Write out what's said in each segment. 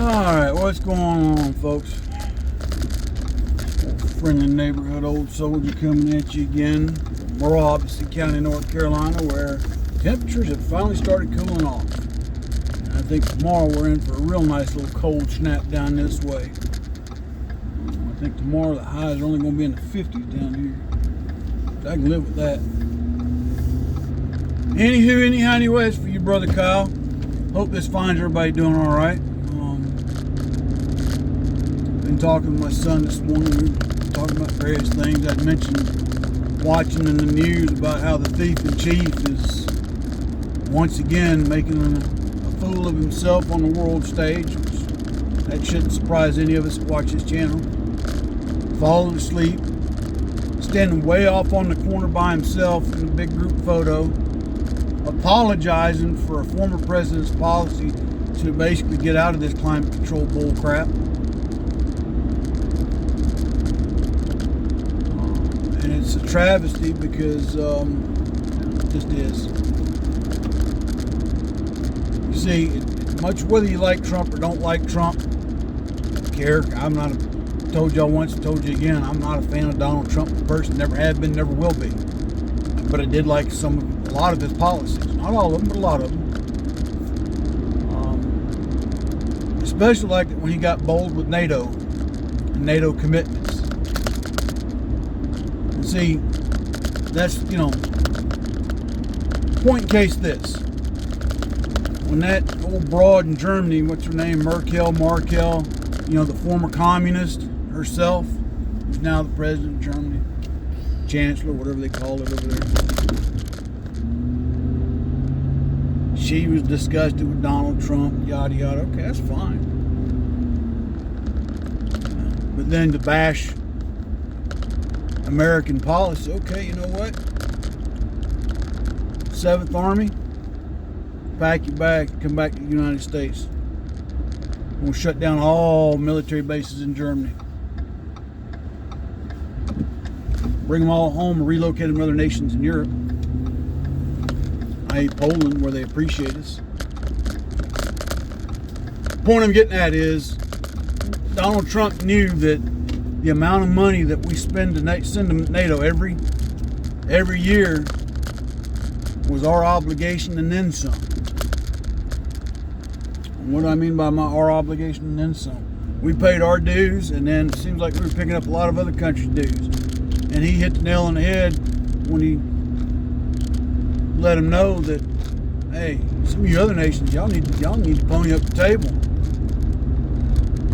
Alright, what's going on, folks? Friendly neighborhood old soldier coming at you again from Robeson County, North Carolina, where temperatures have finally started cooling off. And I think tomorrow we're in for a real nice little cold snap down this way. I think tomorrow the highs are only going to be in the 50s down here. I can live with that. Anyways, for you, Brother Kyle. Hope this finds everybody doing alright. Been talking with my son this morning. We were talking about various things. I mentioned watching in the news about how the thief in chief is once again making a fool of himself on the world stage. That shouldn't surprise any of us that watch his channel. Falling asleep, standing way off on the corner by himself in a big group photo, apologizing for a former president's policy to basically get out of this climate control bull crap. And it's a travesty because it just is. You see, much whether you like Trump or don't like Trump, I don't care. I'm not told y'all once, told you again, I'm not a fan of Donald Trump the person, never have been, never will be. But I did like a lot of his policies. Not all of them, but a lot of them. Especially like when he got bold with NATO and NATO commitments. And see, that's, point in case this. When that old broad in Germany, what's her name, Merkel, the former communist herself, who's now the president of Germany, chancellor, whatever they call it over there. She was disgusted with Donald Trump, yada yada. Okay, that's fine. But then to bash American policy, okay, you know what? 7th Army, pack your bag, come back to the United States. We'll shut down all military bases in Germany. Bring them all home and relocate them to other nations in Europe. I hate Poland, where they appreciate us. The point I'm getting at is Donald Trump knew that the amount of money that we send to NATO every year was our obligation and then some. And what do I mean by our obligation and then some? We paid our dues, and then it seems like we were picking up a lot of other countries' dues. And he hit the nail on the head when he let them know that, hey, some of you other nations, y'all need to pony up the table.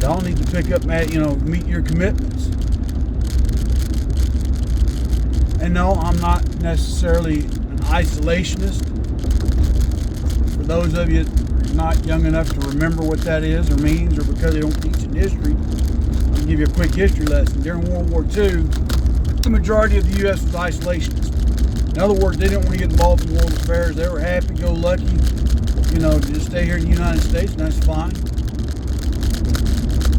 Y'all need to pick up, meet your commitments. And no, I'm not necessarily an isolationist. For those of you that are not young enough to remember what that is or means, or because they don't teach in history, I'll give you a quick history lesson. During World War II, the majority of the U.S. was isolationist. In other words, they didn't want to get involved in world affairs. They were happy-go-lucky, to just stay here in the United States, and that's fine.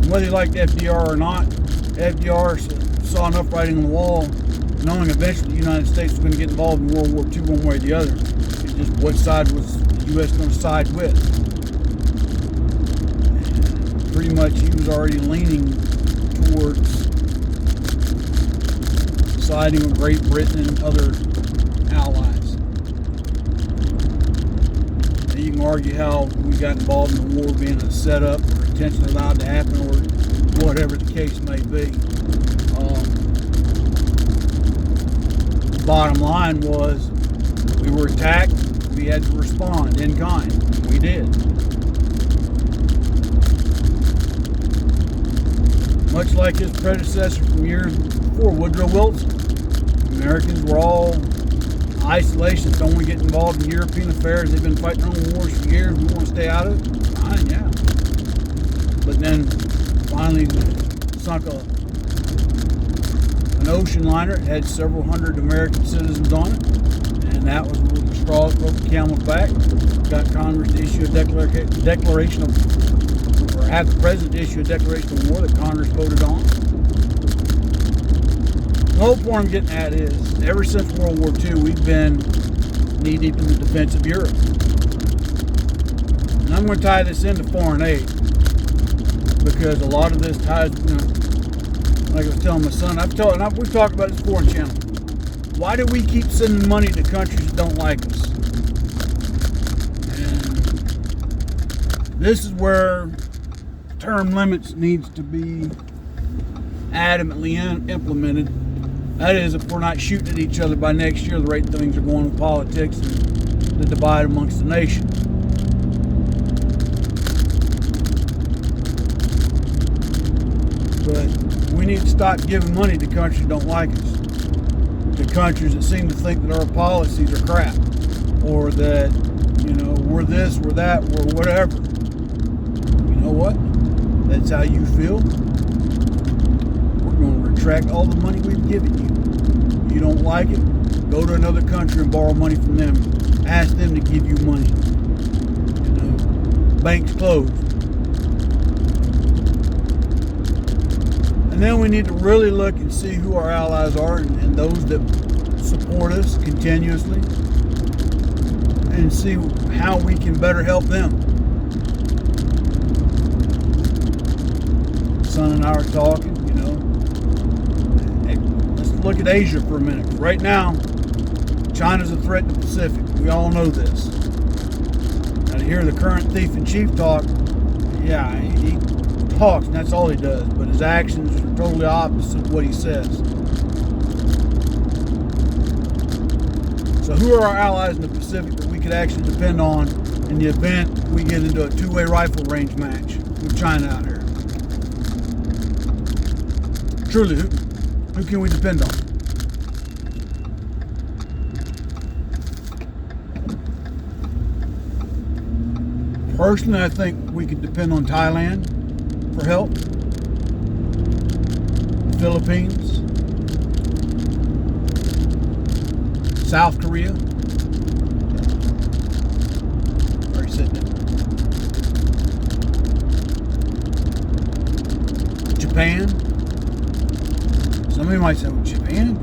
Whether you liked FDR or not, FDR saw enough writing on the wall, knowing eventually the United States was going to get involved in World War II one way or the other. It's just what side was the U.S. going to side with. And pretty much he was already leaning towards siding with Great Britain and other allies. And you can argue how we got involved in the war being a setup or intentionally allowed to happen or whatever the case may be. The bottom line was we were attacked, we had to respond in kind. We did. Much like his predecessor from years before, Woodrow Wilson. Americans were all isolationists, don't want to get involved in European affairs. They've been fighting their own wars for years. We want to stay out of it. Fine, yeah. But then finally sunk an ocean liner. It had several hundred American citizens on it. And that was the straw that broke the camel's back. Got Congress to issue a declaration of, or have the president issue a declaration of war that Congress voted on. The whole point I'm getting at is, ever since World War II, we've been knee-deep in the defense of Europe. And I'm going to tie this into foreign aid. because a lot of this ties, like I was telling my son, we've talked about this before on channel. Why do we keep sending money to countries that don't like us? And this is where term limits needs to be adamantly implemented. That is, if we're not shooting at each other by next year, the rate things are going with politics and the divide amongst the nation. But we need to stop giving money to countries that don't like us. To countries that seem to think that our policies are crap. Or that, we're this, we're that, we're whatever. You know what? That's how you feel. We're going to retract all the money we've given you. You don't like it? Go to another country and borrow money from them. Ask them to give you money. Banks closed. And then we need to really look and see who our allies are and those that support us continuously, and see how we can better help them. Son and I are talking, Hey, let's look at Asia for a minute. Right now, China's a threat to the Pacific. We all know this. Now to hear the current thief in chief talk, yeah, he talks and that's all he does, but his actions are totally opposite of what he says. So who are our allies in the Pacific that we could actually depend on in the event we get into a two-way rifle range match with China out here? Truly, who can we depend on? Personally, I think we could depend on Thailand for help. Philippines. South Korea. Already said that. Japan. Somebody might say, well, Japan?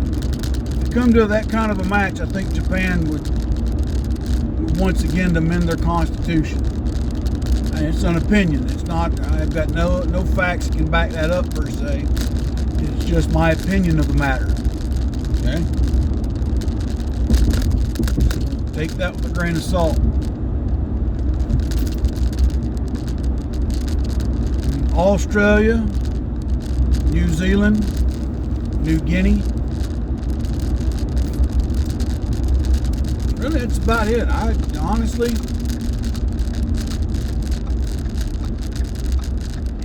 If you come to that kind of a match, I think Japan would once again amend their constitution. And it's an opinion. It's not, I've got no facts that can back that up per se. It's just my opinion of the matter. Okay? Take that with a grain of salt. Australia, New Zealand, New Guinea. Really, that's about it. I honestly,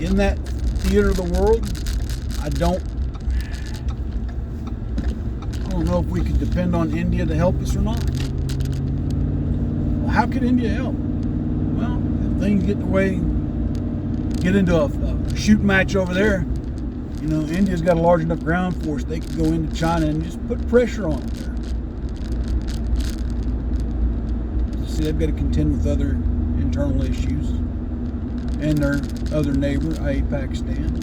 in that theater of the world, I don't know if we could depend on India to help us or not. Well, how could India help? Well, if things get into a shoot match over there, India's got a large enough ground force, they could go into China and just put pressure on it there. See, they've got to contend with other internal issues and their other neighbor, i.e. Pakistan.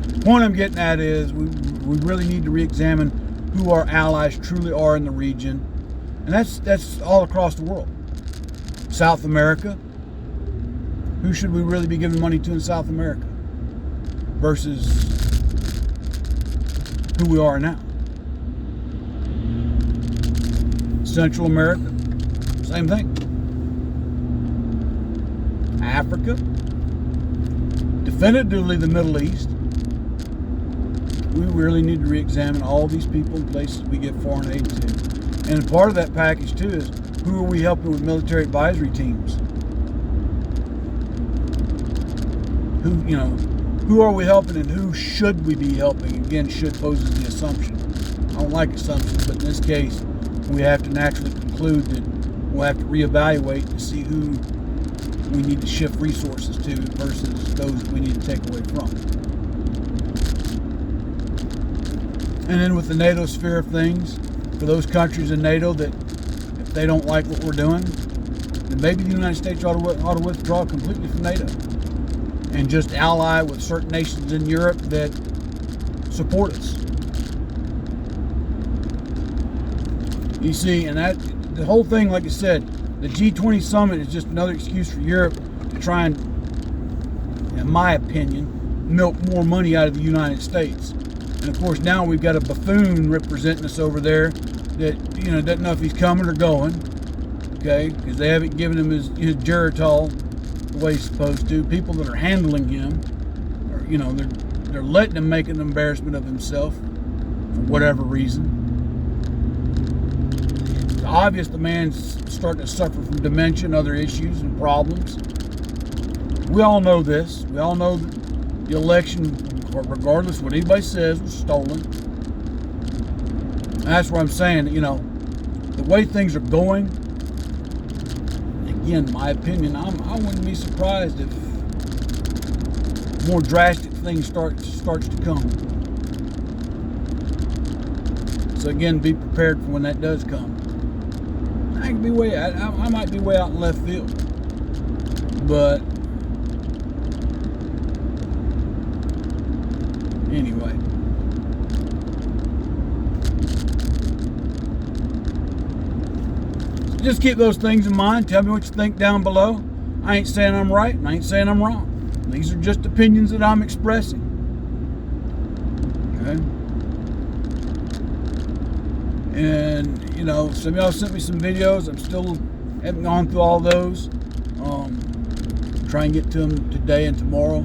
The point I'm getting at is we really need to re-examine who our allies truly are in the region, and that's all across the world. South America, who should we really be giving money to in South America versus who we are now? Central America, same thing. Africa, definitively the Middle East. We really need to re-examine all these people and places we give foreign aid to. And part of that package too is who are we helping with military advisory teams? Who are we helping and who should we be helping? Again, should poses the assumption. I don't like assumptions, but in this case, we have to naturally conclude that we'll have to reevaluate to see who we need to shift resources to versus those that we need to take away from. And then with the NATO sphere of things, for those countries in NATO that if they don't like what we're doing, then maybe the United States ought to withdraw completely from NATO and just ally with certain nations in Europe that support us. You see, and that the whole thing, like I said, the G20 summit is just another excuse for Europe to try and, in my opinion, milk more money out of the United States. And of course now we've got a buffoon representing us over there that, doesn't know if he's coming or going, okay, because they haven't given him his Geritol the way he's supposed to. People that are handling him, or, they're letting him make an embarrassment of himself for whatever reason. It's obvious the man's starting to suffer from dementia and other issues and problems. We all know this. We all know that the election, regardless of what anybody says, was stolen. And that's what I'm saying. The way things are going, again, my opinion, I wouldn't be surprised if more drastic things starts to come. So again, be prepared for when that does come. I might be way out in left field, but anyway. Just keep those things in mind. Tell me what you think down below. I ain't saying I'm right, and I ain't saying I'm wrong. These are just opinions that I'm expressing. Okay? And, some of y'all sent me some videos. I'm still haven't gone through all those. Try and get to them today and tomorrow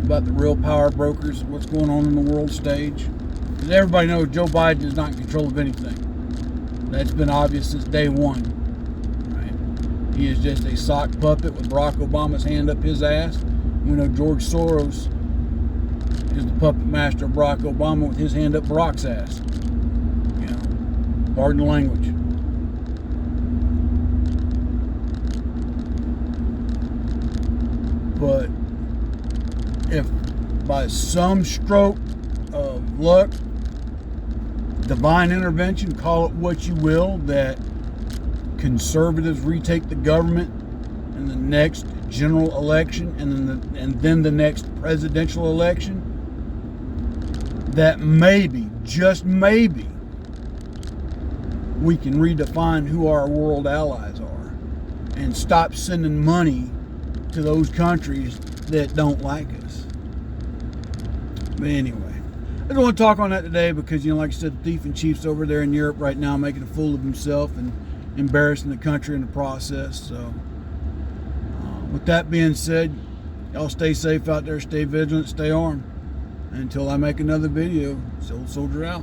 about the real power brokers, what's going on in the world stage. Because everybody knows Joe Biden is not in control of anything. That's been obvious since day one. Right? He is just a sock puppet with Barack Obama's hand up his ass. We know George Soros is the puppet master of Barack Obama with his hand up Barack's ass. Pardon the language. But if by some stroke of luck, divine intervention, call it what you will, that conservatives retake the government in the next general election and then the next presidential election, that maybe, just maybe, we can redefine who our world allies are and stop sending money to those countries that don't like us. But anyway, I don't want to talk on that today because, like I said, the thief in chief's over there in Europe right now making a fool of himself and embarrassing the country in the process. So, with that being said, y'all stay safe out there, stay vigilant, stay armed. Until I make another video, Soul Soldier out.